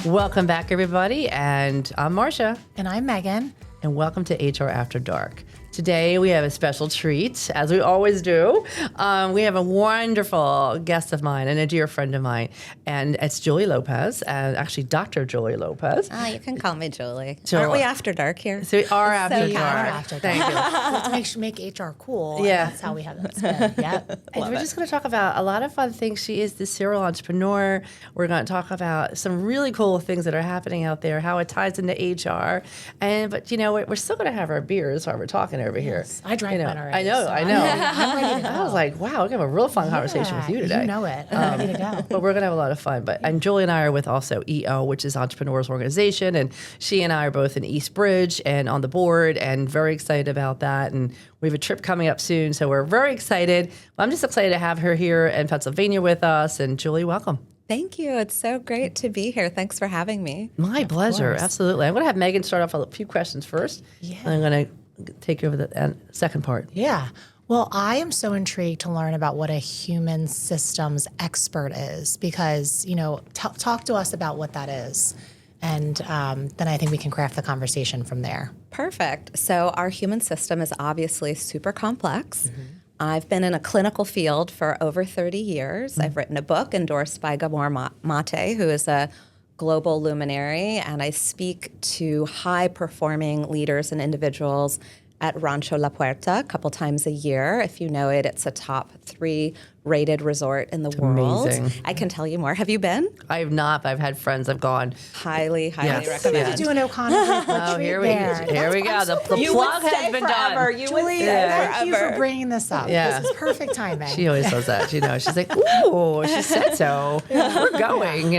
Welcome back, everybody. And I'm Marcia. And I'm Meghan. And welcome to HR After Dark. Today, we have a special treat, as we always do. We have a wonderful guest of mine and a dear friend of mine, and it's Julie Lopez, and actually Dr. Julie Lopez. You can call me Julie. Julie. Aren't we after dark here? So we are after We dark. are after Thank dark. you. Let's make HR cool. Yeah. And that's how we have it spin. Yep. And we're just going to talk about a lot of fun things. She is the serial entrepreneur. We're going to talk about some really cool things that are happening out there, how it ties into HR. But you know, we're still going to have our beers while we're talking over here. I drank mine already. I know. I'm ready to go. I was like, wow, we're going to have a real fun conversation with you today. You know it. I'm ready to go. But we're going to have a lot of fun. And Julie and I are with also EO, which is Entrepreneurs Organization. And she and I are both in East Bridge and on the board and very excited about that. And we have a trip coming up soon. So we're very excited. I'm just excited to have her here in Pennsylvania with us. And Julie, welcome. Thank you. It's so great to be here. Thanks for having me. My pleasure. Absolutely. I'm going to have Meghan start off with a few questions first. Yeah. And I'm going to take over the second part. Yeah. Well, I am so intrigued to learn about what a human systems expert is because, talk to us about what that is. And then I think we can craft the conversation from there. Perfect. So our human system is obviously super complex. I've been in a clinical field for over 30 years. I've written a book endorsed by Gabor Mate, who is a global luminary, and I speak to high-performing leaders and individuals at Rancho La Puerta a couple times a year. If you know it, it's a top 3 rated resort in the world. amazing. I can tell you more. Have you been? I have not, but I've had friends I've gone. Highly Yes. recommend. Do an O'Connor Oh, here we go. The You plug would has stay been forever. done. You would Julie, stay thank you forever. for bringing this up. Yeah. This is perfect timing. She always does that. She's like, ooh, she said so. We're going,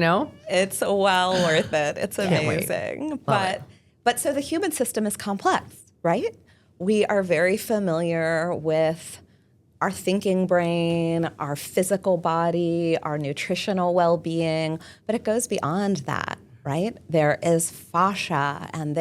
It's well worth it. It's Can't wait. amazing. Love But so the human system is complex, right? We are very familiar with our thinking brain, our physical body, our nutritional well-being, but it goes beyond that, right? There is fascia, and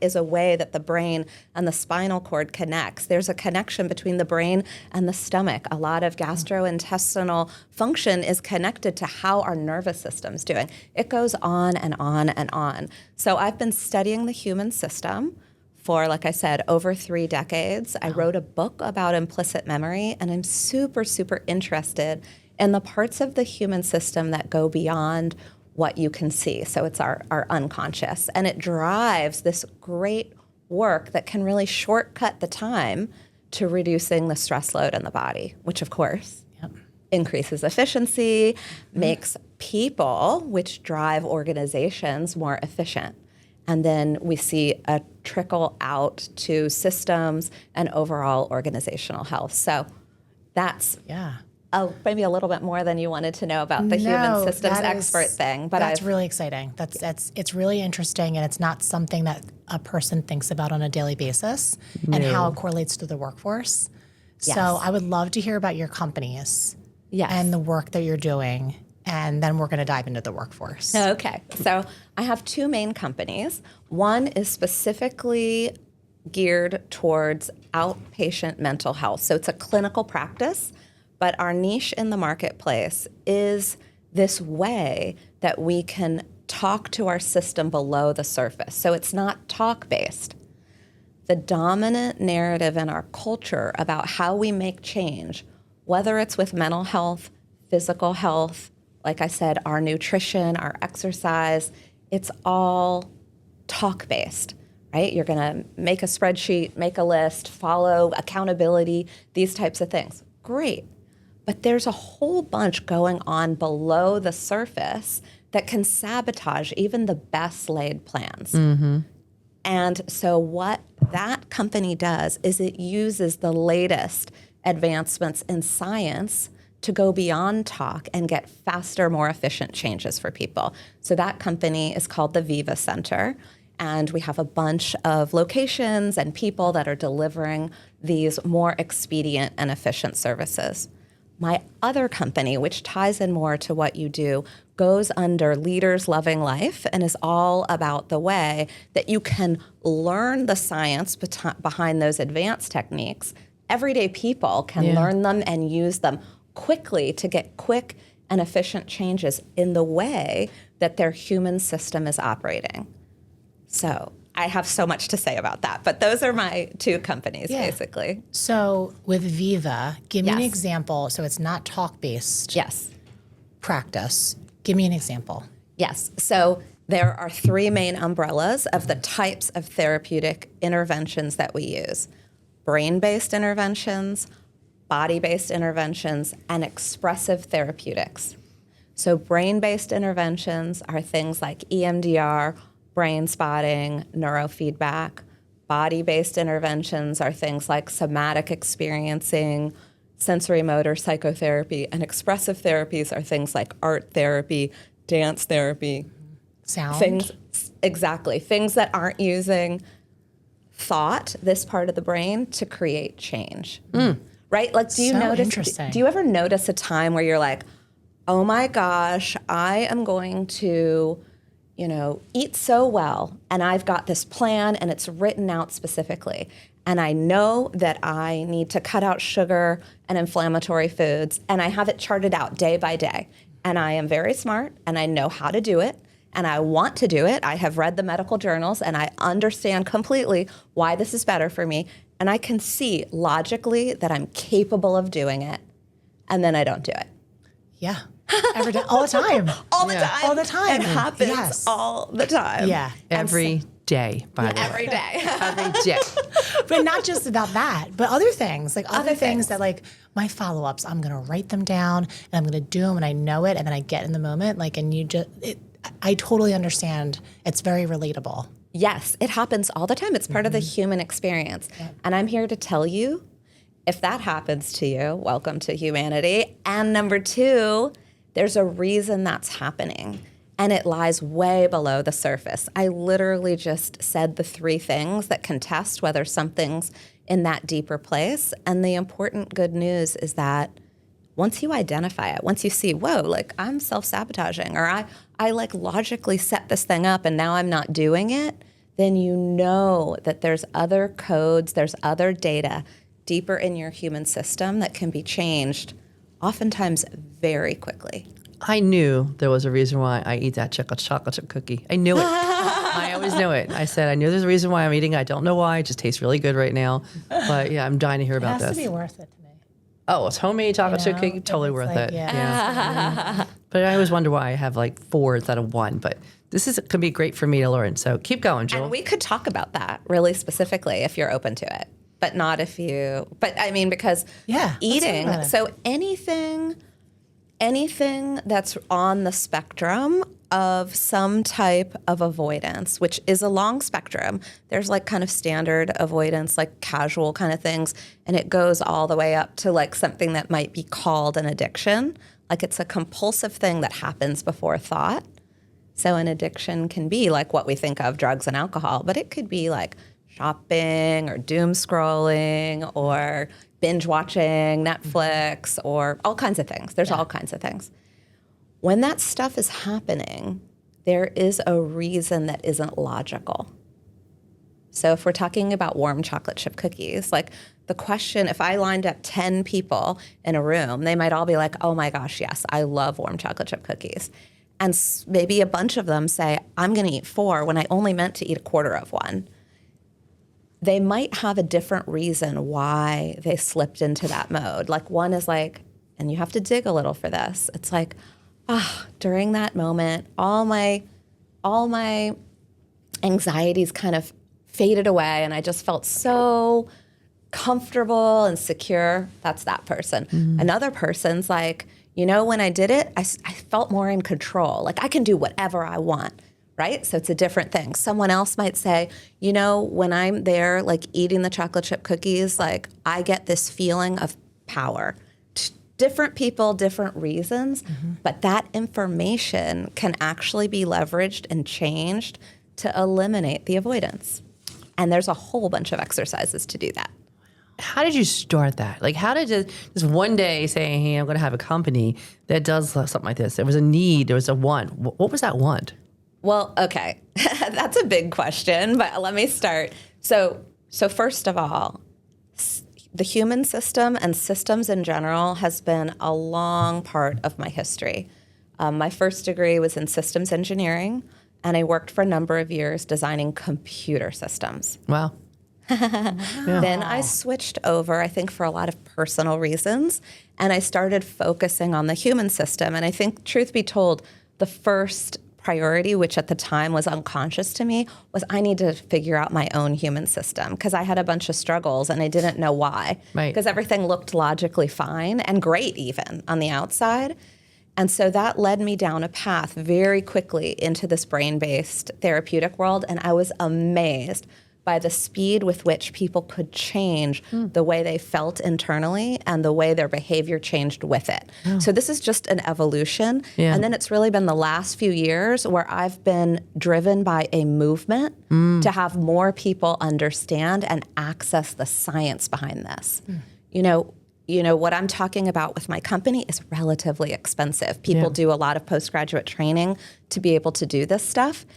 is a way that the brain and the spinal cord connects. There's a connection between the brain and the stomach. A lot of gastrointestinal function is connected to how our nervous system's doing. It goes on and on and on. So I've been studying the human system for, like I said, over 3 decades. I wrote a book about implicit memory, and I'm super, super interested in the parts of the human system that go beyond what you can see. So it's our unconscious. And it drives this great work that can really shortcut the time to reducing the stress load in the body, which of course increases efficiency, makes people, which drive organizations, more efficient. And then we see a trickle out to systems and overall organizational health. So that's maybe a little bit more than you wanted to know about the human systems expert thing. But that's really exciting. It's really interesting, and it's not something that a person thinks about on a daily basis and how it correlates to the workforce. Yes. So I would love to hear about your companies Yes. and the work that you're doing. And then we're going to dive into the workforce. Okay. So I have 2 main companies. One is specifically geared towards outpatient mental health. So it's a clinical practice, but our niche in the marketplace is this way that we can talk to our system below the surface. So it's not talk-based. The dominant narrative in our culture about how we make change, whether it's with mental health, physical health, like I said, our nutrition, our exercise, it's all talk-based, right? You're going to make a spreadsheet, make a list, follow accountability, these types of things. Great. But there's a whole bunch going on below the surface that can sabotage even the best laid plans. And so what that company does is it uses the latest advancements in science to go beyond talk and get faster, more efficient changes for people. So that company is called the Veeva Center, and we have a bunch of locations and people that are delivering these more expedient and efficient services. My other company, which ties in more to what you do, goes under Leaders Loving Life and is all about the way that you can learn the science behind those advanced techniques. Everyday people can learn them and use them quickly to get quick and efficient changes in the way that their human system is operating. So I have so much to say about that, but those are my two companies, basically. So with Veeva, give me an Yes. example. So it's not talk-based Yes. practice. Give me an example. Yes. So there are three main umbrellas of the types of therapeutic interventions that we use: brain-based interventions, body-based interventions, and expressive therapeutics. So brain-based interventions are things like EMDR, brain spotting, neurofeedback. Body-based interventions are things like somatic experiencing, sensory motor psychotherapy, and expressive therapies are things like art therapy, dance therapy. Sound. Things that aren't using thought, this part of the brain, to create change. Right? Like, do you So notice? interesting. Do you ever notice a time where you're like, oh my gosh, I am going to, eat so well, and I've got this plan, and it's written out specifically, and I know that I need to cut out sugar and inflammatory foods, and I have it charted out day by day, and I am very smart, and I know how to do it, and I want to do it. I have read the medical journals, and I understand completely why this is better for me, and I can see logically that I'm capable of doing it, and then I don't do it. Yeah. Every day, all the time. All the time. All the time. It happens Yes. all the time. Yeah. Every day, by the way. Every day. Every day. But not just about that, but other things, like other things things. that like my follow-ups, I'm going to write them down and I'm going to do them and I know it. And then I get in the moment, I totally understand. It's very relatable. Yes, it happens all the time. It's part of the human experience. And I'm here to tell you, if that happens to you, welcome to humanity. And number two, there's a reason that's happening. And it lies way below the surface. I literally just said the three things that can test whether something's in that deeper place. And the important good news is that once you identify it, once you see, whoa, like I'm self-sabotaging, or I like logically set this thing up and now I'm not doing it, then you know that there's other codes, there's other data deeper in your human system that can be changed, oftentimes very quickly. I knew there was a reason why I eat that chocolate chip cookie. I knew it. I always knew it. I said, I knew there's a reason why I'm eating it. I don't know why. It just tastes really good right now. But yeah, I'm dying to hear It about has this. to be worth it to me. Oh, it's homemade chocolate chip cookie. Totally It's worth like, it. yeah. But I always wonder why I have like 4 instead of 1. But this could be great for me to learn. So keep going, Jill. And we could talk about that really specifically if you're open to it, but not if you, but I mean, because Yeah, let's talk eating, about it. so anything that's on the spectrum of some type of avoidance, which is a long spectrum. There's like kind of standard avoidance, like casual kind of things, and it goes all the way up to like something that might be called an addiction. Like it's a compulsive thing that happens before thought. So an addiction can be like what we think of, drugs and alcohol, but it could be like shopping or doom scrolling or binge watching Netflix or all kinds of things. There's all kinds of things. When that stuff is happening, there is a reason that isn't logical. So if we're talking about warm chocolate chip cookies, like the question, if I lined up 10 people in a room, they might all be like, oh my gosh, yes, I love warm chocolate chip cookies. And maybe a bunch of them say, I'm going to eat 4 when I only meant to eat a quarter of one. They might have a different reason why they slipped into that mode. Like one is like, and you have to dig a little for this. It's like, during that moment, all my anxieties kind of faded away and I just felt so comfortable and secure. That's that person. Another person's like, when I did it, I felt more in control. Like I can do whatever I want, right? So it's a different thing. Someone else might say, when I'm there, like eating the chocolate chip cookies, like I get this feeling of power. Different people, different reasons, but that information can actually be leveraged and changed to eliminate the avoidance. And there's a whole bunch of exercises to do that. How did you start that? Like, how did you just one day say, hey, I'm going to have a company that does something like this? There was a need, there was a want. What was that want? Well, okay, that's a big question, but let me start. So first of all, the human system and systems in general has been a long part of my history. My first degree was in systems engineering, and I worked for a number of years designing computer systems. Wow. Then I switched over, I think for a lot of personal reasons, and I started focusing on the human system. And I think, truth be told, the first priority, which at the time was unconscious to me, was I need to figure out my own human system because I had a bunch of struggles and I didn't know why. Right. Because everything looked logically fine and great even on the outside. And so that led me down a path very quickly into this brain-based therapeutic world, and I was amazed by the speed with which people could change the way they felt internally and the way their behavior changed with it. So this is just an evolution. Yeah. And then it's really been the last few years where I've been driven by a movement to have more people understand and access the science behind this. You know, what I'm talking about with my company is relatively expensive. People do a lot of postgraduate training to be able to do this stuff.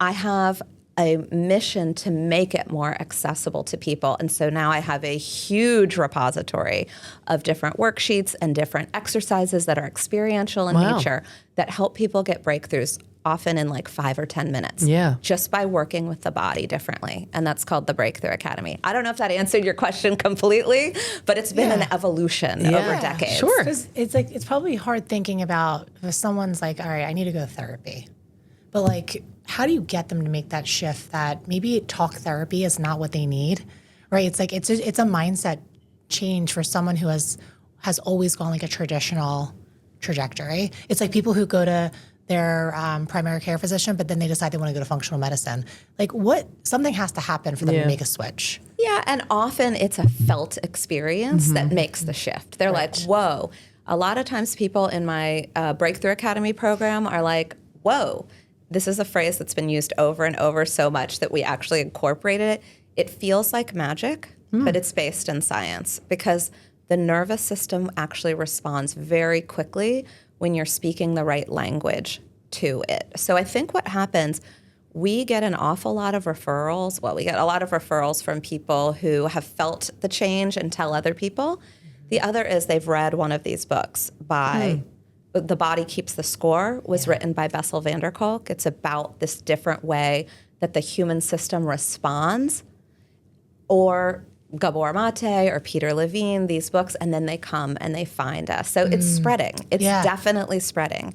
I have a mission to make it more accessible to people. And so now I have a huge repository of different worksheets and different exercises that are experiential in nature that help people get breakthroughs, often in like 5 or 10 minutes, just by working with the body differently. And that's called the Breakthrough Academy. I don't know if that answered your question completely, but it's been an evolution over decades. Sure. It's like, it's probably hard thinking about if someone's like, all right, I need to go to therapy. But like, how do you get them to make that shift that maybe talk therapy is not what they need, right? It's like, it's a mindset change for someone who has always gone like a traditional trajectory. It's like people who go to their primary care physician, but then they decide they want to go to functional medicine. Like something has to happen for them to make a switch. Yeah, and often it's a felt experience that makes the shift. They're like, whoa. A lot of times people in my Breakthrough Academy program are like, whoa, this is a phrase that's been used over and over so much that we actually incorporated it. It feels like magic, but it's based in science because the nervous system actually responds very quickly when you're speaking the right language to it. So I think what happens, we get an awful lot of referrals. Well, we get a lot of referrals from people who have felt the change and tell other people. The other is they've read one of these books by The Body Keeps the Score, was written by Bessel van der Kolk. It's about this different way that the human system responds, or Gabor Mate or Peter Levine, these books, and then they come and they find us. So it's spreading. It's definitely spreading.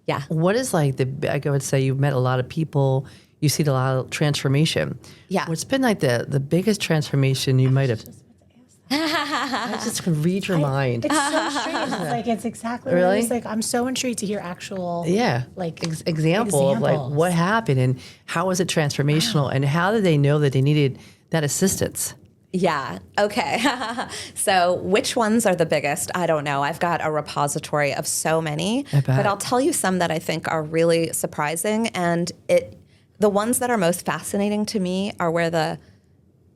Yeah. What is like I would say you've met a lot of people, you've seen a lot of transformation. Yeah. What's been like the biggest transformation you might have? I just can read your mind. It's so strange. It's like, it's exactly Really? what it is. Like, I'm so intrigued to hear actual like example of like what happened and how was it transformational and how did they know that they needed that assistance? Yeah. Okay. So which ones are the biggest? I don't know. I've got a repository of so many, but I'll tell you some that I think are really surprising. And the ones that are most fascinating to me are where the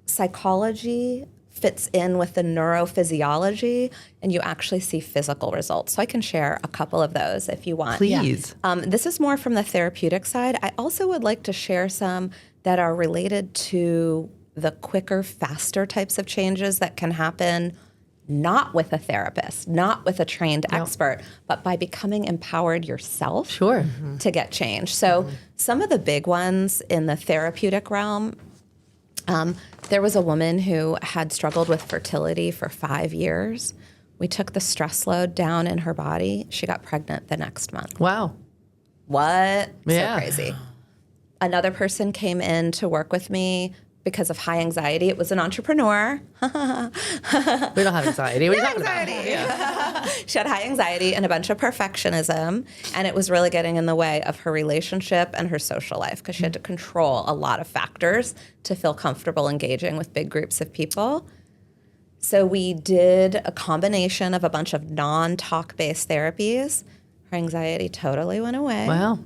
psychology fits in with the neurophysiology and you actually see physical results. So I can share a couple of those if you want. Please. This is more from the therapeutic side. I also would like to share some that are related to the quicker, faster types of changes that can happen not with a therapist, not with a trained expert, but by becoming empowered yourself to get change. So some of the big ones in the therapeutic realm, there was a woman who had struggled with fertility for 5 years. We took the stress load down in her body. She got pregnant the next month. Wow. What? Yeah. So crazy. Another person came in to work with me because of high anxiety. It was an entrepreneur. We don't have anxiety. What are you talking about? Yeah. She had high anxiety and a bunch of perfectionism, and it was really getting in the way of her relationship and her social life because she had to control a lot of factors to feel comfortable engaging with big groups of people. So we did a combination of a bunch of non-talk-based therapies. Her anxiety totally went away. Wow.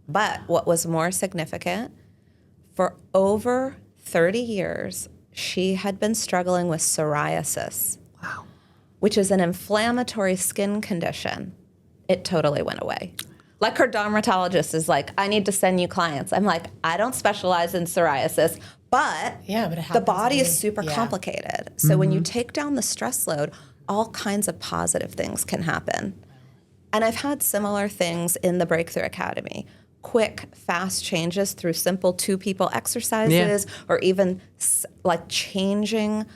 But what was more significant, for over 30 years, she had been struggling with psoriasis, which is an inflammatory skin condition. It totally went away. Like her dermatologist is like, I need to send you clients. I'm like, I don't specialize in psoriasis, but the body is super complicated. So when you take down the stress load, all kinds of positive things can happen. And I've had similar things in the Breakthrough Academy. Quick, fast changes through simple 2-people exercises, or even like changing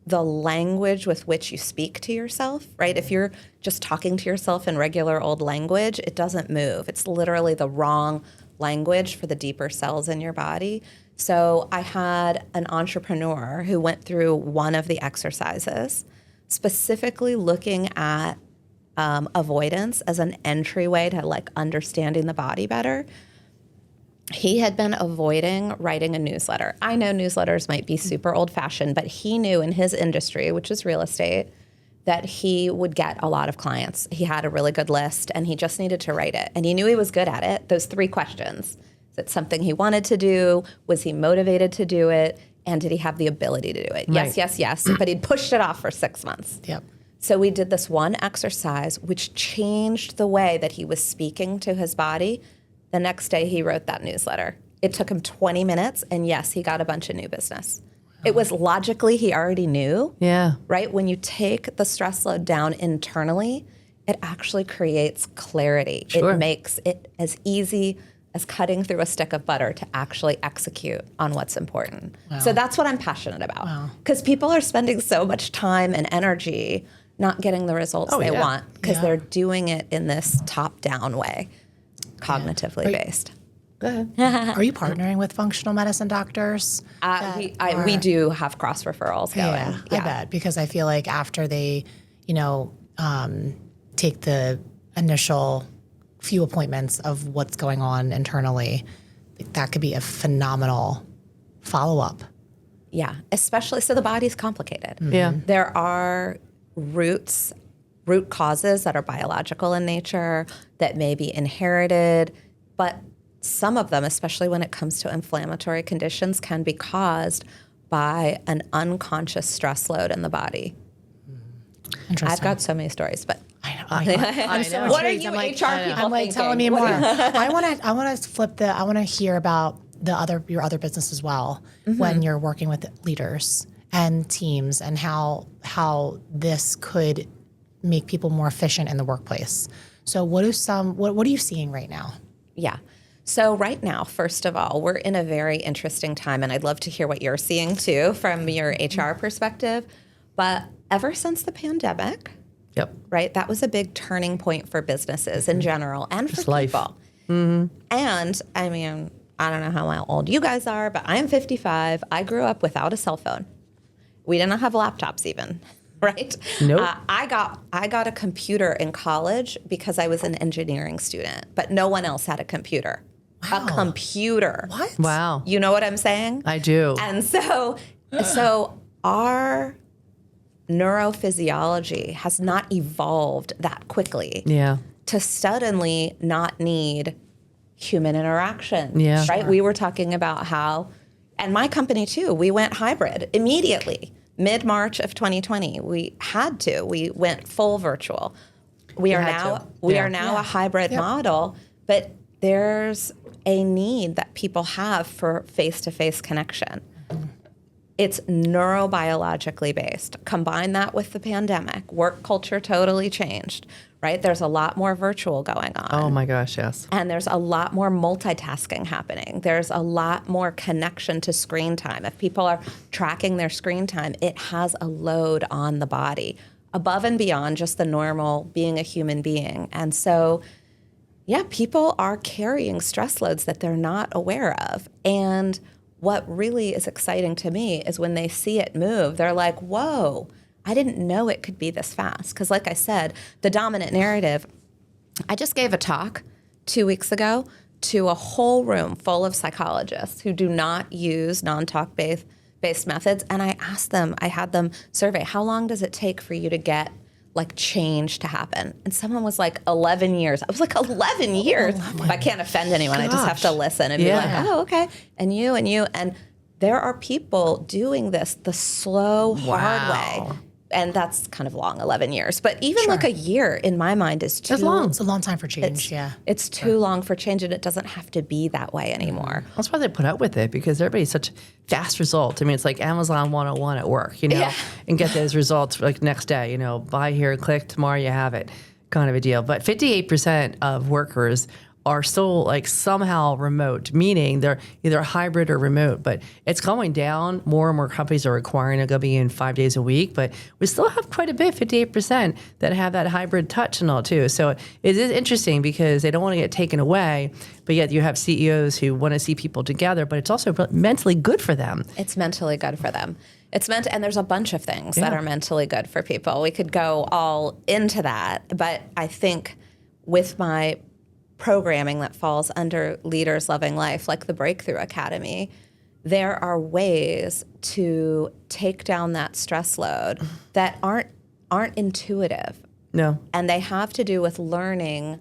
the language with which you speak to yourself, right? If you're just talking to yourself in regular old language, it doesn't move. It's literally the wrong language for the deeper cells in your body. So I had an entrepreneur who went through one of the exercises, specifically looking at avoidance as an entryway to like understanding the body better. He had been avoiding writing a newsletter. I know newsletters might be super old-fashioned, but he knew in his industry, which is real estate, that he would get a lot of clients. He had a really good list, and he just needed to write it. And he knew he was good at it. Those 3 questions. Is it something he wanted to do? Was he motivated to do it? And did he have the ability to do it? Yes, yes, yes. But he'd pushed it off for 6 months. Yep. So we did this one exercise, which changed the way that he was speaking to his body. The next day, he wrote that newsletter. It took him 20 minutes, and yes, he got a bunch of new business. Wow. It was logically, he already knew. Yeah. Right? When you take the stress load down internally, it actually creates clarity. Sure. It makes it as easy as cutting through a stick of butter to actually execute on what's important. Wow. So that's what I'm passionate about. Because people are spending so much time and energy not getting the results they want because they're doing it in this top-down way, cognitively based. Go ahead. Are you partnering with functional medicine doctors? We do have cross referrals going. Yeah, I bet, because I feel like after they, take the initial few appointments of what's going on internally, that could be a phenomenal follow-up. Yeah, especially, so the body's complicated. Mm-hmm. Yeah. There are root causes that are biological in nature, that may be inherited, but some of them, especially when it comes to inflammatory conditions, can be caused by an unconscious stress load in the body. Interesting. I've got so many stories, but I know. What are you HR people I'm like, thinking? telling me more. I want to flip I want to hear about your other business as well, when you're working with leaders and teams, and how this could make people more efficient in the workplace. So what are you seeing right now? Yeah. So right now, first of all, we're in a very interesting time, and I'd love to hear what you're seeing too from your HR perspective. But ever since the pandemic, right, that was a big turning point for businesses in general and for people. Mm-hmm. And I mean, I don't know how old you guys are, but I am 55. I grew up without a cell phone. We didn't have laptops even, right? Nope. I got a computer in college because I was an engineering student, but no one else had a computer. Wow. A computer. What? Wow. You know what I'm saying? I do. And so our neurophysiology has not evolved that quickly to suddenly not need human interaction. Yeah. Right? Sure. We were talking about how, and my company too, we went hybrid immediately. Mid-March of 2020, we went full virtual. We are now a hybrid model, but there's a need that people have for face-to-face connection. It's neurobiologically based. Combine that with the pandemic. Work culture totally changed, right? There's a lot more virtual going on. Oh my gosh, yes. And there's a lot more multitasking happening. There's a lot more connection to screen time. If people are tracking their screen time, it has a load on the body above and beyond just the normal being a human being. And so, yeah, people are carrying stress loads that they're not aware of. And what really is exciting to me is when they see it move, they're like, whoa, I didn't know it could be this fast. Because like I said, the dominant narrative, I just gave a talk 2 weeks ago to a whole room full of psychologists who do not use non-talk based methods. And I asked them, I had them survey, how long does it take for you to get like change to happen? And someone was like 11 years. I was like, 11 years? I can't offend anyone. I just have to listen and be like, oh, okay. And you. And there are people doing this the slow, hard way. And that's kind of long, 11 years. But even like a year in my mind is too long. It's a long time for change. It's too long for change, and it doesn't have to be that way anymore. That's why they put up with it, because everybody's such fast results. I mean, it's like Amazon 101 at work, you know, and get those results like next day, you know, buy here, click, tomorrow you have it, kind of a deal. But 58% of workers are still like somehow remote, meaning they're either hybrid or remote, but it's going down. More and more companies are requiring to go be in 5 days a week, but we still have quite a bit, 58%, that have that hybrid touch and all too. So it is interesting because they don't want to get taken away, but yet you have CEOs who want to see people together, but it's also mentally good for them. It's mentally good for them. And there's a bunch of things that are mentally good for people. We could go all into that, but I think with my programming that falls under Leaders Loving Life, like the Breakthrough Academy, there are ways to take down that stress load that aren't intuitive. No. And they have to do with learning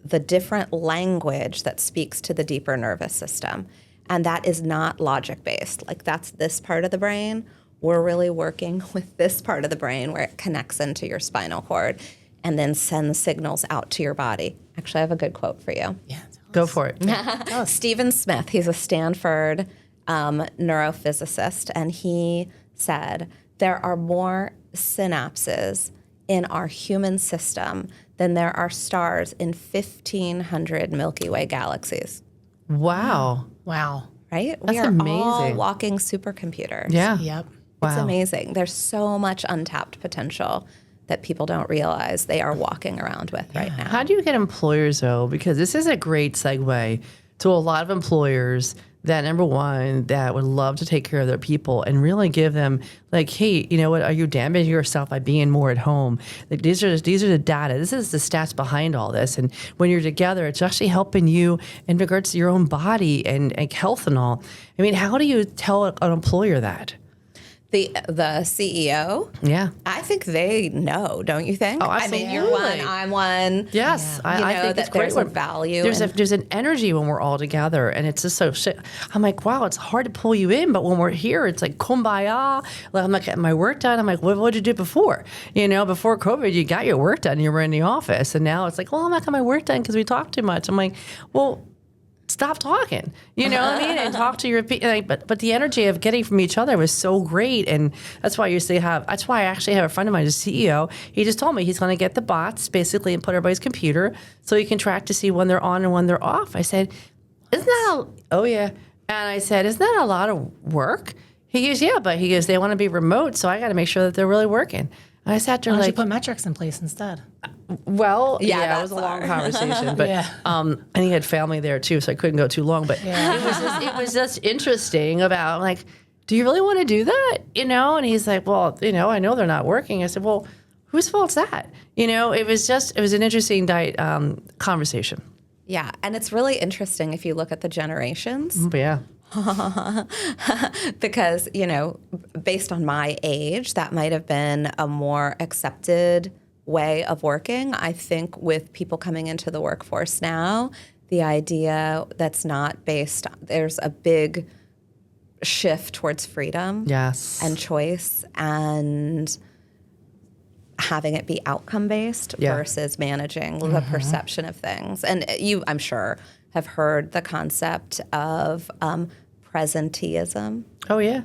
the different language that speaks to the deeper nervous system. And that is not logic-based. Like, that's this part of the brain. We're really working with this part of the brain where it connects into your spinal cord and then sends signals out to your body. Actually, I have a good quote for you. Yeah. Go for it. Stephen Smith, he's a Stanford neurophysicist, and he said, there are more synapses in our human system than there are stars in 1,500 Milky Way galaxies. Wow. Wow. Right? That's we are all amazing. walking supercomputers. Yeah. Yep. It's Wow. amazing. There's so much untapped potential that people don't realize they are walking around with right now. How do you get employers, though? Because this is a great segue to a lot of employers that, number one, that would love to take care of their people and really give them, like, hey, you know what, are you damaging yourself by being more at home? Like, these are the data. This is the stats behind all this. And when you're together, it's actually helping you in regards to your own body and health and all. I mean, how do you tell an employer that? The CEO, Yeah. I think they know, don't you think? Oh, I mean, you're absolutely. one, I'm one. Yes, You I know think that it's great. there's a value. There's an energy when we're all together, and it's just so shit. I'm like, wow, it's hard to pull you in, but when we're here, it's like kumbaya. Like, I'm like, getting my work done. I'm like, what did you do before? You know, before COVID, you got your work done. You were in the office, and now it's like, well, I'm not getting my work done because we talk too much. I'm like, well, stop talking, you know what I mean? And talk to your people. Like, but the energy of getting from each other was so great. And that's why that's why I actually have a friend of mine, a CEO. He just told me he's going to get the bots basically and put everybody's computer so he can track to see when they're on and when they're off. I said, oh yeah. And I said, isn't that a lot of work? He goes, yeah, but he goes, they want to be remote. So I got to make sure that they're really working. And I sat there Why don't you like, put metrics in place instead? well, Yeah, yeah, it that's was a long hard. conversation, but and he had family there too, so I couldn't go too long. But it was just interesting about like, do you really want to do that? You know? And he's like, well, you know, I know they're not working. I said, well, whose fault's that? You know, it was an interesting conversation. Yeah, and it's really interesting if you look at the generations. But yeah. Because, you know, based on my age, that might have been a more accepted way of working. I think with people coming into the workforce now, the idea that's not based, there's a big shift towards freedom Yes. and choice and having it be outcome based versus managing the perception of things. And you, I'm sure, have heard the concept of presenteeism. Oh yeah.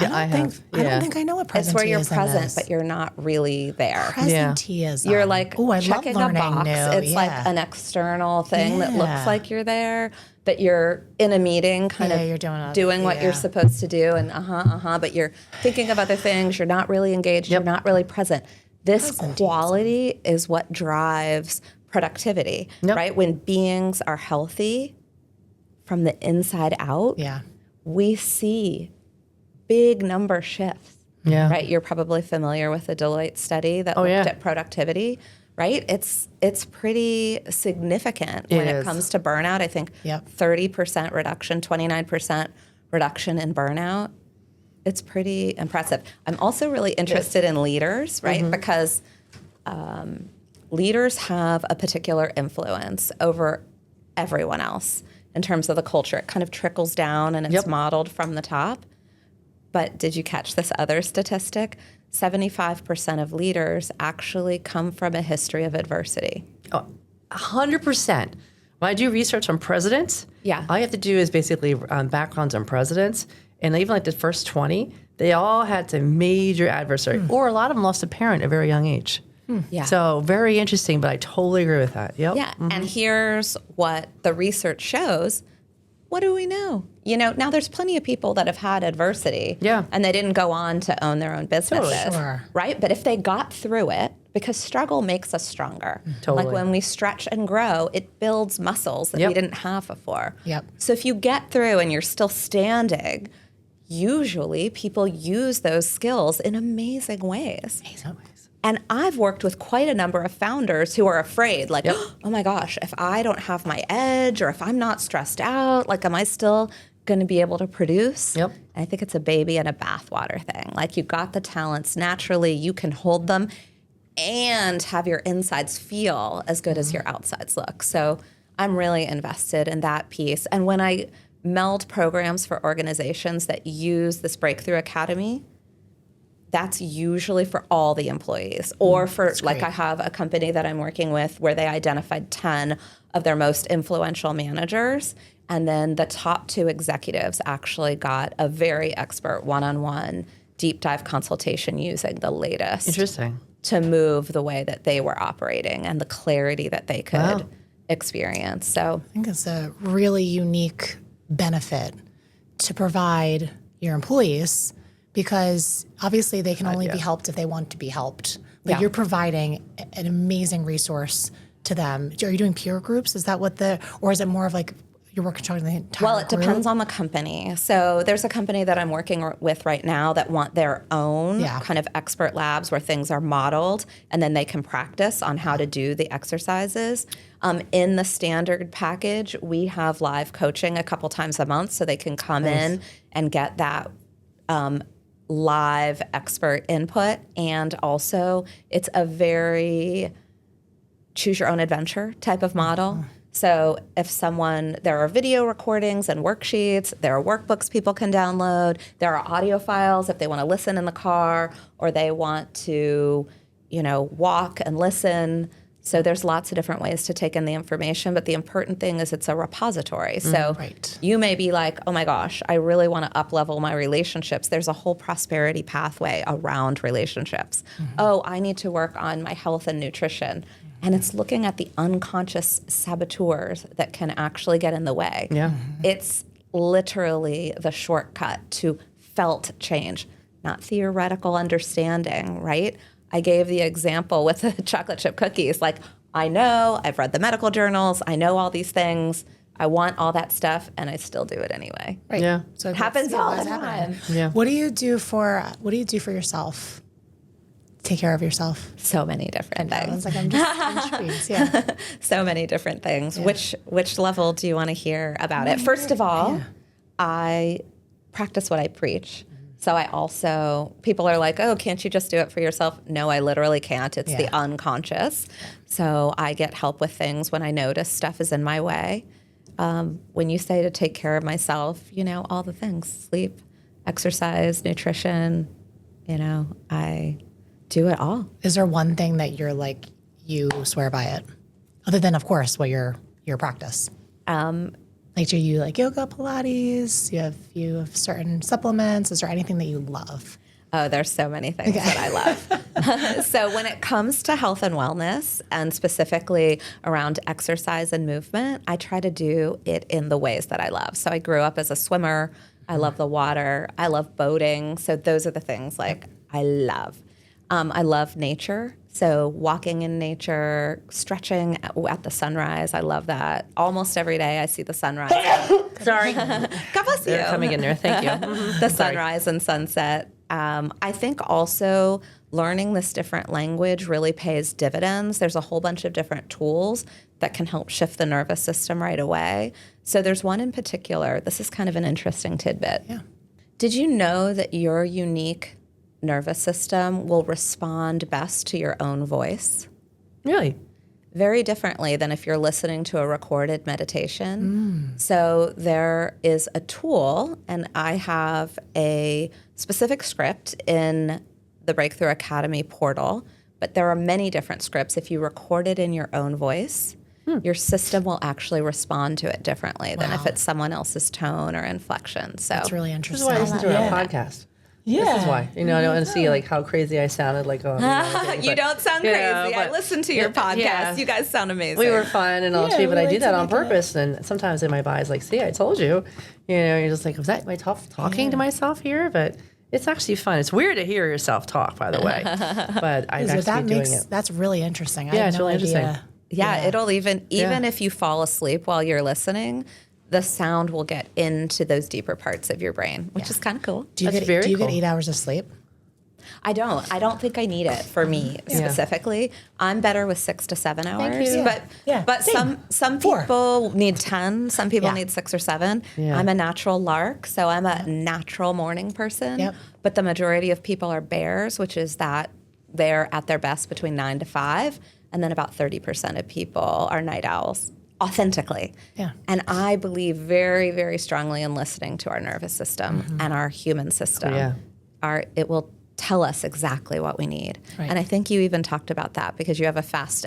Yeah, I don't think I know what presenteeism is. It's where you're present, but you're not really there. Presenteeism. You're like I checking love a learning box. new. It's like an external thing that looks like you're there, but you're in a meeting you're doing what you're supposed to do and but you're thinking of other things. You're not really engaged. You're not really present. This quality is what drives productivity, right? When beings are healthy from the inside out, we see big number shifts. Yeah. Right? You're probably familiar with the Deloitte study that looked at productivity, right? It's pretty significant when it comes to burnout. I think 30% reduction, 29% reduction in burnout. It's pretty impressive. I'm also really interested in leaders, right? Because leaders have a particular influence over everyone else in terms of the culture. It kind of trickles down and it's modeled from the top. But did you catch this other statistic? 75% of leaders actually come from a history of adversity. 100%. When I do research on presidents, Yeah. all you have to do is basically backgrounds on presidents. And even like the first 20, they all had some major adversity, or a lot of them lost a parent at a very young age. Yeah. So very interesting, but I totally agree with that. Yep. Yeah. And here's what the research shows. What do we know? Now there's plenty of people that have had adversity. Yeah. And they didn't go on to own their own businesses. Sure. Right? But if they got through it, because struggle makes us stronger. Totally. Like when we stretch and grow, it builds muscles that we didn't have before. Yep. So if you get through and you're still standing, usually people use those skills in amazing ways. And I've worked with quite a number of founders who are afraid, like, oh my gosh, if I don't have my edge or if I'm not stressed out, like, am I still going to be able to produce? Yep. And I think it's a baby and a bathwater thing. Like, you got the talents naturally, you can hold them and have your insides feel as good as your outsides look. So I'm really invested in that piece. And when I meld programs for organizations that use this Breakthrough Academy, that's usually for all the employees, or for, like, I have a company that I'm working with where they identified 10 of their most influential managers, and then the top 2 executives actually got a very expert one-on-one deep dive consultation using the latest Interesting. to move the way that they were operating and the clarity that they could experience. So I think it's a really unique benefit to provide your employees, because obviously they can only be helped if they want to be helped. But you're providing an amazing resource to them. Are you doing peer groups? Is that what or is it more of like you're working on the entire Well, it depends on the company. So there's a company that I'm working with right now that want their own kind of expert labs where things are modeled and then they can practice on how to do the exercises. In the standard package, we have live coaching a couple times a month so they can come in and get that live expert input. And also it's a very choose your own adventure type of model. So if there are video recordings and worksheets, there are workbooks people can download, there are audio files if they want to listen in the car or they want to, walk and listen. So there's lots of different ways to take in the information, but the important thing is it's a repository. So you may be like, oh my gosh, I really want to up-level my relationships. There's a whole prosperity pathway around relationships. Oh, I need to work on my health and nutrition. And it's looking at the unconscious saboteurs that can actually get in the way. Yeah. It's literally the shortcut to felt change, not theoretical understanding, right? I gave the example with the chocolate chip cookies. Like, I know, I've read the medical journals, I know all these things, I want all that stuff, and I still do it anyway. Right. Yeah. So It happens all the time. Yeah. What do you do for yourself? Take care of yourself. So many different I things. was like, I'm just intrigued. Yeah. So many different things. Which level do you want to hear about it? First of all, I practice what I preach. So I also, people are like, oh, can't you just do it for yourself? No, I literally can't. It's the unconscious. So I get help with things when I notice stuff is in my way. When you say to take care of myself, all the things, sleep, exercise, nutrition, I do it all. Is there one thing that you're like, you swear by it? Other than, of course, what your practice? Like, do you like yoga, Pilates? You have certain supplements? Is there anything that you love? Oh, there's so many things that I love. So when it comes to health and wellness, and specifically around exercise and movement, I try to do it in the ways that I love. So I grew up as a swimmer. I love the water. I love boating. So those are the things like I love. I love nature. So walking in nature, stretching at the sunrise. I love that. Almost every day I see the sunrise. Sorry. God bless you. They're coming in there. Thank you. The sunrise and sunset. I think also learning this different language really pays dividends. There's a whole bunch of different tools that can help shift the nervous system right away. So there's one in particular. This is kind of an interesting tidbit. Yeah. Did you know that your unique nervous system will respond best to your own voice? Really? Very differently than if you're listening to a recorded meditation. So there is a tool, and I have a specific script in the Breakthrough Academy portal, but there are many different scripts. If you record it in your own voice, your system will actually respond to it differently than if it's someone else's tone or inflection. So It's really This is interesting. why I listen to our podcast. Yeah. This is why. I don't want to see like how crazy I sounded. Like, you don't sound crazy. I listened to your podcast. Yeah. You guys sound amazing. We were fun and all Yeah, too, but we I do like that to on make it- purpose. And sometimes in my body's like, see, I told you. You're just like, was that my talking to myself here? But it's actually fun. It's weird to hear yourself talk, by the way. But I actually doing it. That's really interesting. I Yeah, had it's no really idea. interesting. Yeah, it'll even if you fall asleep while you're listening, the sound will get into those deeper parts of your brain, which is kind of cool. Do you That's get very do you get cool. 8 hours of sleep? I don't think I need it for me specifically. I'm better with 6 to 7 hours. you. But Same. some 4. people need 10, some people Yeah. need 6 or 7. Yeah. I'm a natural lark, so I'm a natural morning person. Yep. But the majority of people are bears, which is that they're at their best between 9 to 5, and then about 30% of people are night owls. Authentically. Yeah. And I believe very, very strongly in listening to our nervous system and our human system. Yeah. It will tell us exactly what we need. Right. And I think you even talked about that because you have a fast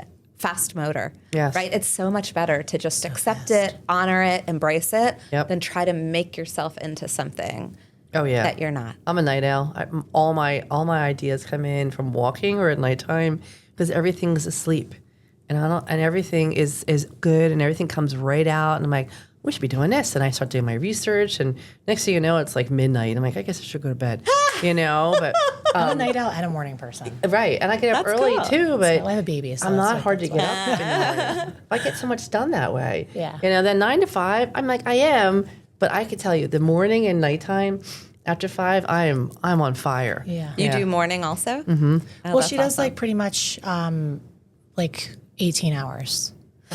motor. Yes. Right? It's so much better to just accept it, honor it, embrace it, Yep. than try to make yourself into something Oh, yeah. that you're not. I'm a night owl. All my ideas come in from walking or at nighttime because everything's asleep, and everything is good, and everything comes right out. And I'm like, we should be doing this, and I start doing my research, and next thing you know, it's like midnight. I'm like, I guess I should go to bed, But I'm a night owl and a morning person. right, and I get up That's early cool. too. But I have a baby, so I'm that's not like- hard to get up in the morning. I get so much done that way. Yeah. Then 9 to 5, I'm like, I am, but I could tell you, the morning and nighttime. After 5, I'm on fire. Yeah. You do morning also? Mm-hmm. Well, she does like pretty much like 18 hours.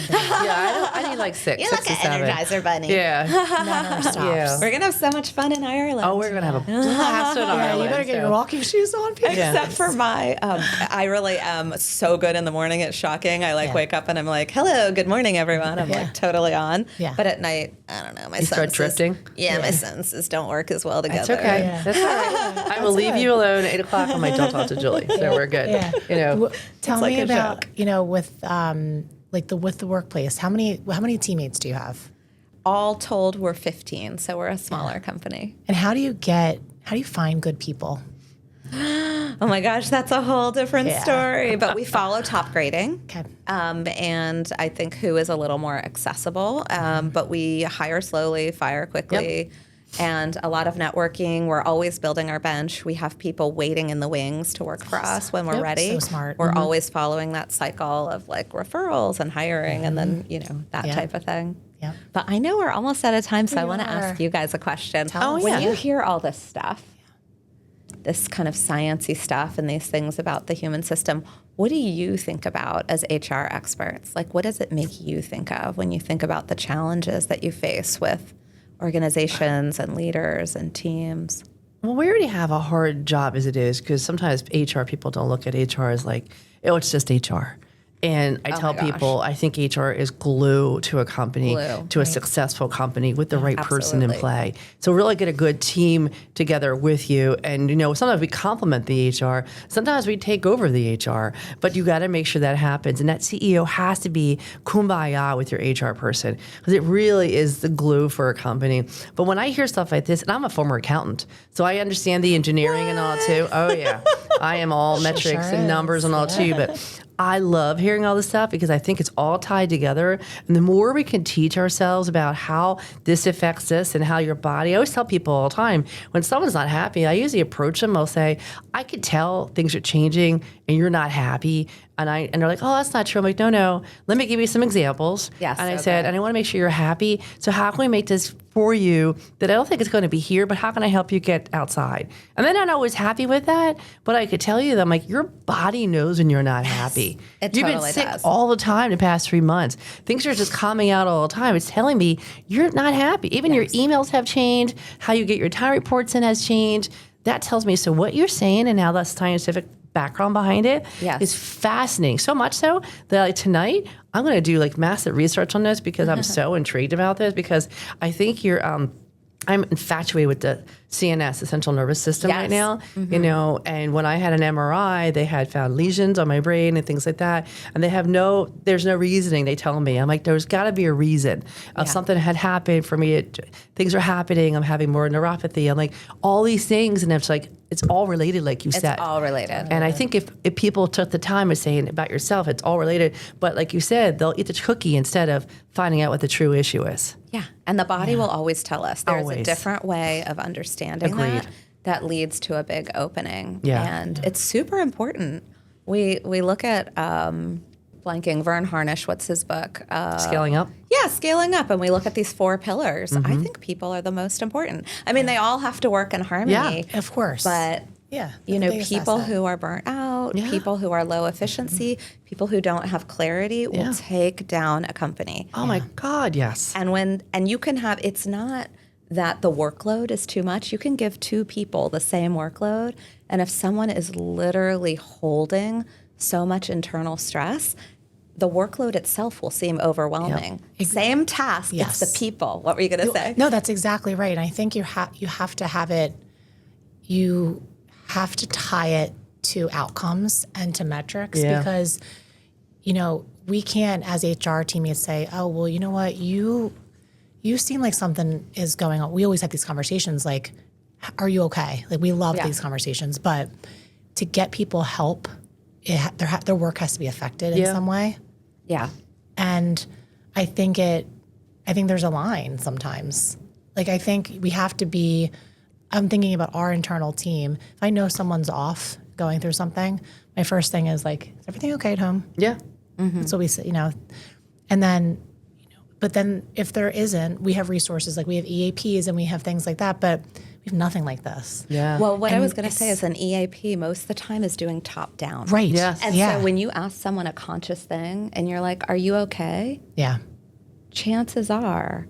Yeah, I need like 6. You're 6 like to an 7. Energizer bunny. Yeah. Never stops. Yeah. We're going to have so much fun in Ireland. Oh, we're gonna have a blast in Yeah, Ireland. you better get so- your walking shoes on, people. Yeah. Except for my, I really am so good in the morning. It's shocking. I Yeah. wake up and I'm like, hello, good morning, everyone. I'm Yeah. like totally on. Yeah. But at night, I don't know. My You start drifting? My senses don't work as well together. It's okay. Yeah. That's all right. I will leave you alone at 8 o'clock. I'm like, don't talk to Julie. So we're good. Yeah. Tell like me a about, joke. with the workplace. How many teammates do you have? All told, we're 15, so we're a smaller company. And how do you find good people? Oh my gosh, that's a whole different Yeah. story. But we follow top grading. Okay. And I think who is a little more accessible. But we hire slowly, fire quickly, and a lot of networking. We're always building our bench. We have people waiting in the wings to work for us when we're Yep, ready. so smart. We're always following that cycle of like referrals and hiring and then, that Yeah. type of thing. Yep. But I know we're almost out of time, so I want to are. ask you guys a question. Tell us. When yeah. you hear all this stuff, this kind of sciencey stuff and these things about the human system, what do you think about as HR experts? Like, what does it make you think of when you think about the challenges that you face with organizations and leaders and teams? Well, we already have a hard job as it is because sometimes HR people don't look at HR as like, oh, it's just HR. And I tell my gosh. people, I think HR is glue to a company, Glue, to a successful company with the right person in absolutely. play. So really get a good team together with you. And, sometimes we complement the HR. Sometimes we take over the HR. But you got to make sure that happens. And that CEO has to be kumbaya with your HR person because it really is the glue for a company. But when I hear stuff like this, and I'm a former accountant, so I understand the engineering and all too. Oh, yeah. I am all metrics Sure and numbers is. and all too. But I love hearing all this stuff because I think it's all tied together. And the more we can teach ourselves about how this affects this and how your body, I always tell people all the time, when someone's not happy, I usually approach them, I'll say, I could tell things are changing and you're not happy. And they're like, oh, that's not true. I'm like, no, let me give you some examples. Yes, And I okay. said, and I want to make sure you're happy. So how can we make this for you that I don't think it's going to be here, but how can I help you get outside? And then I'm not always happy with that, but I could tell you that I'm like, your body knows when you're not happy. it You've totally been sick does. all the time the past 3 months. Things are just coming out all the time. It's telling me you're not happy. Even your emails have changed. How you get your time reports in has changed. That tells me, so what you're saying and now that's scientific background behind it Yes. is fascinating. So much so that like, tonight I'm going to do like massive research on this because I'm so intrigued about this because I think I'm infatuated with the CNS, the central nervous system Yes. right now, you know, and when I had an MRI, they had found lesions on my brain and things like that. And there's no reasoning, they tell me. I'm like, there's got to be a reason of something had happened for me. Things are happening. I'm having more neuropathy. I'm like, all these things. And it's like, it's all related, like you said. It's all related. And I think if people took the time of saying about yourself, it's all related. But like you said, they'll eat the cookie instead of finding out what the true issue is. Yeah. And the body will always tell us. There's a Always. different way of understanding Agreed. that leads to a big opening. Yeah. And it's super important. We look at blanking Vern Harnish, what's his book? Scaling up. Yeah, scaling up. And we look at these 4 pillars. I think people are the most important. I mean, they all have to work in harmony. Of course. But yeah, you the know, biggest people asset. who are burnt out, people who are low efficiency, people who don't have clarity will take down a company. Oh my God, yes. And you can have, it's not that the workload is too much. You can give 2 people the same workload. And if someone is literally holding so much internal stress, the workload itself will seem overwhelming. Same task, Yes. it's the people. What were you going to say? No, that's exactly right. And I think you have to have it. You have to tie it to outcomes and to metrics because, you know, we can't as HR teammates say, oh, well, you know what, you seem like something is going on. We always have these conversations like, are you okay? Like we love these conversations, but to get people help, their work has to be affected in some way. Yeah. And I think there's a line sometimes. Like I think we have to be, I'm thinking about our internal team. If I know someone's off going through something, my first thing is like, is everything okay at home? Yeah. That's what we say, you know. And then, but then if there isn't, we have resources, like we have EAPs and we have things like that, but we have nothing like this. Yeah. Well, what I was going to say is an EAP most of the time is doing top down. Right. Yes. And so when you ask someone a conscious thing and you're like, are you okay? Yeah. Chances are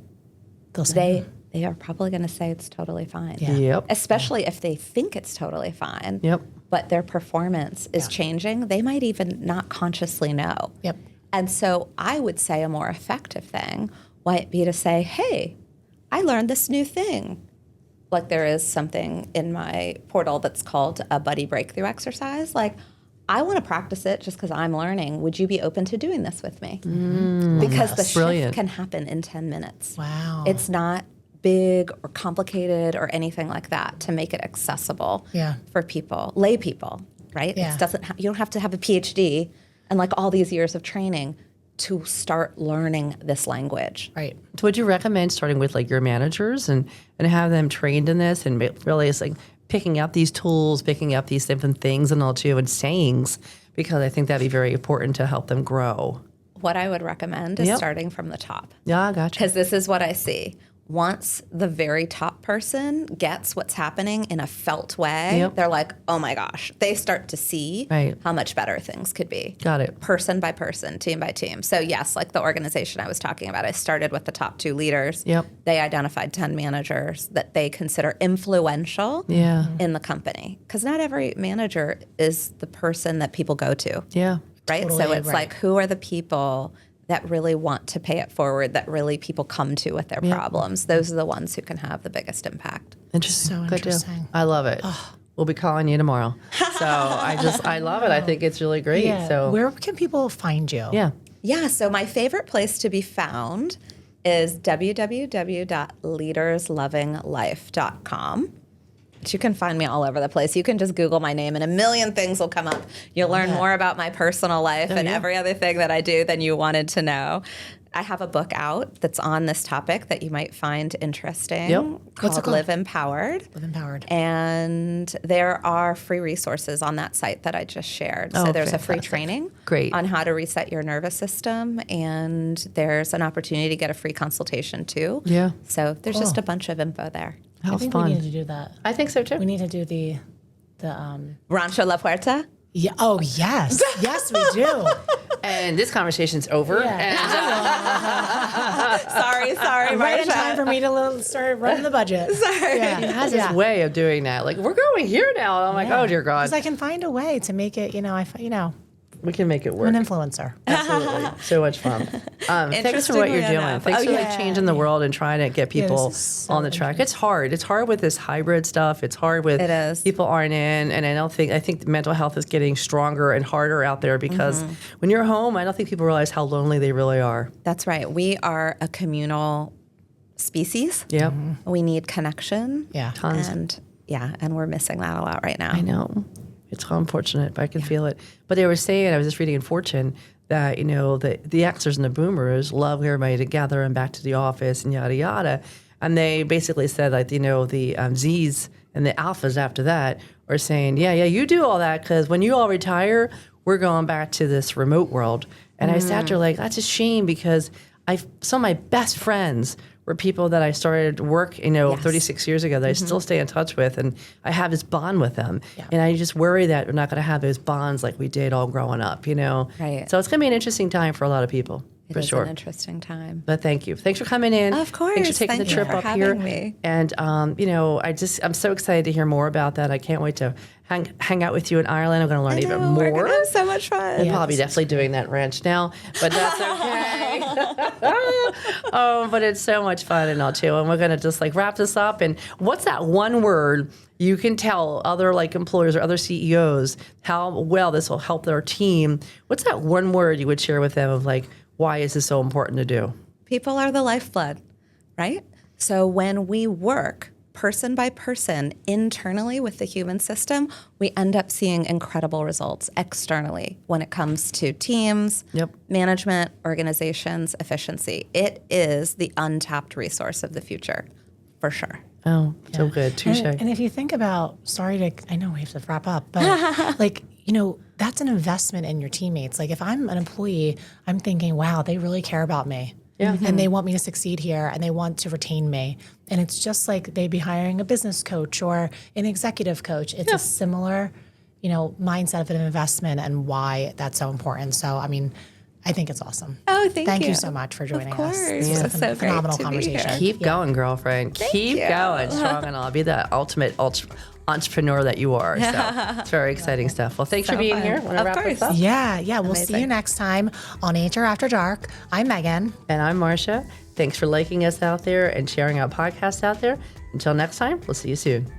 They'll say, they are probably going to say it's totally fine. Yeah. Yep. Especially if they think it's totally fine. Yep. But their performance is changing. They might even not consciously know. Yep. And so I would say a more effective thing might be to say, hey, I learned this new thing. Like there is something in my portal that's called a buddy breakthrough exercise. Like, I want to practice it just because I'm learning. Would you be open to doing this with me? Because the Brilliant. shift can happen in 10 minutes. Wow. It's not big or complicated or anything like that to make it accessible for people, lay people, right? Yeah. It doesn't you don't have to have a PhD and like all these years of training to start learning this language. Right. So would you recommend starting with like your managers and have them trained in this and really it's like picking up these tools, picking up these different things and all too and sayings, because I think that'd be very important to help them grow. What I would recommend is starting from the top. Yeah, gotcha. Because this is what I see. Once the very top person gets what's happening in a felt way, they're like, oh my gosh, they start to see how much better things could be. Got it. Person by person, team by team. So yes, like the organization I was talking about, I started with the top 2 leaders. Yep. They identified 10 managers that they consider influential in the company. Because not every manager is the person that people go to. Yeah. Right? Totally So it's right. like, who are the people that really want to pay it forward, that really people come to with their problems? Those are the ones who can have the biggest impact. Interesting. So Good deal. interesting. I love it. We'll be calling you tomorrow. So I love it. I think it's really great. Yeah. So Where can people find you? yeah. Yeah, so my favorite place to be found is www.leaderslovinglife.com. But you can find me all over the place. You can just Google my name and a million things will come up. You'll learn more about my personal life and every other thing that I do than you wanted to know. I have a book out that's on this topic that you might find interesting called Live Empowered. Live Empowered. And there are free resources on that site that I just shared. So there's a free fantastic. training Great. on how to reset your nervous system, and there's an opportunity to get a free consultation too. Yeah. So there's just a bunch of info there. How I think fun. we need to do that. I think so too. We need to do the Rancho La Puerta? yeah. Oh yes, yes we do. And this conversation's over. And Sorry, Right in Marcia. time for me to start running the budget. Sorry. he has this way of doing that. Like, we're going here now. And I'm like, oh, dear God. Because I can find a way to make it. You know, We can make it I'm work. an influencer. Absolutely. So much fun. Thanks for what you're doing. Thanks for like changing the world and trying to get people on the track. It's hard. It's hard with this hybrid stuff. It's hard with people aren't in. And I think mental health is getting stronger and harder out there because when you're home, I don't think people realize how lonely they really are. That's right. We are a communal species. Yep. We need connection. Yeah. Tons. And we're missing that a lot right now. I know. It's so unfortunate, but I can feel it. But they were saying, I was just reading in Fortune, that, the Xers and the boomers love everybody together and back to the office and yada, yada. And they basically said, like, the Zs and the alphas after that are saying, yeah, you do all that because when you all retire, we're going back to this remote world. And I sat there like, that's a shame because some of my best friends were people that I started work, 36 years ago that I still stay in touch with, and I have this bond with them. Yeah. And I just worry that we're not going to have those bonds like we did all growing up, Right. So it's going to be an interesting time for a lot of people, It for is sure. an interesting time. But thank you. Thanks for coming in. Of course. Thanks for taking Thank the trip you for up having here. me. And, I'm so excited to hear more about that. I can't wait to hang out with you in Ireland. I'm going to learn even more. We're gonna have so much fun. We'll probably definitely doing that ranch now, but that's okay. But it's so much fun and all too. And we're going to just like wrap this up. And what's that one word you can tell other like employers or other CEOs how well this will help their team? What's that one word you would share with them of like, why is this so important to do? People are the lifeblood, right? So when we work person by person internally with the human system, we end up seeing incredible results externally when it comes to teams, management, organizations, efficiency. It is the untapped resource of the future, for sure. Oh, so good. Touche. And if you think about, I know we have to wrap up, but that's an investment in your teammates. Like if I'm an employee, I'm thinking, wow, they really care about me. Yeah. And they want me to succeed here and they want to retain me. And it's just like they'd be hiring a business coach or an executive coach. It's a similar, mindset of an investment and why that's so important. So, I think it's awesome. Oh, thank you so much for joining us. Of course. This was a phenomenal conversation. Keep going, girlfriend. Keep going. Strong and all. Be the ultimate entrepreneur that you are. So it's very exciting stuff. Well, thanks for being here. Want to wrap this up? Yeah. We'll see you next time on HR After Dark. I'm Meghan. And I'm Marcia. Thanks for liking us out there and sharing our podcast out there. Until next time, we'll see you soon.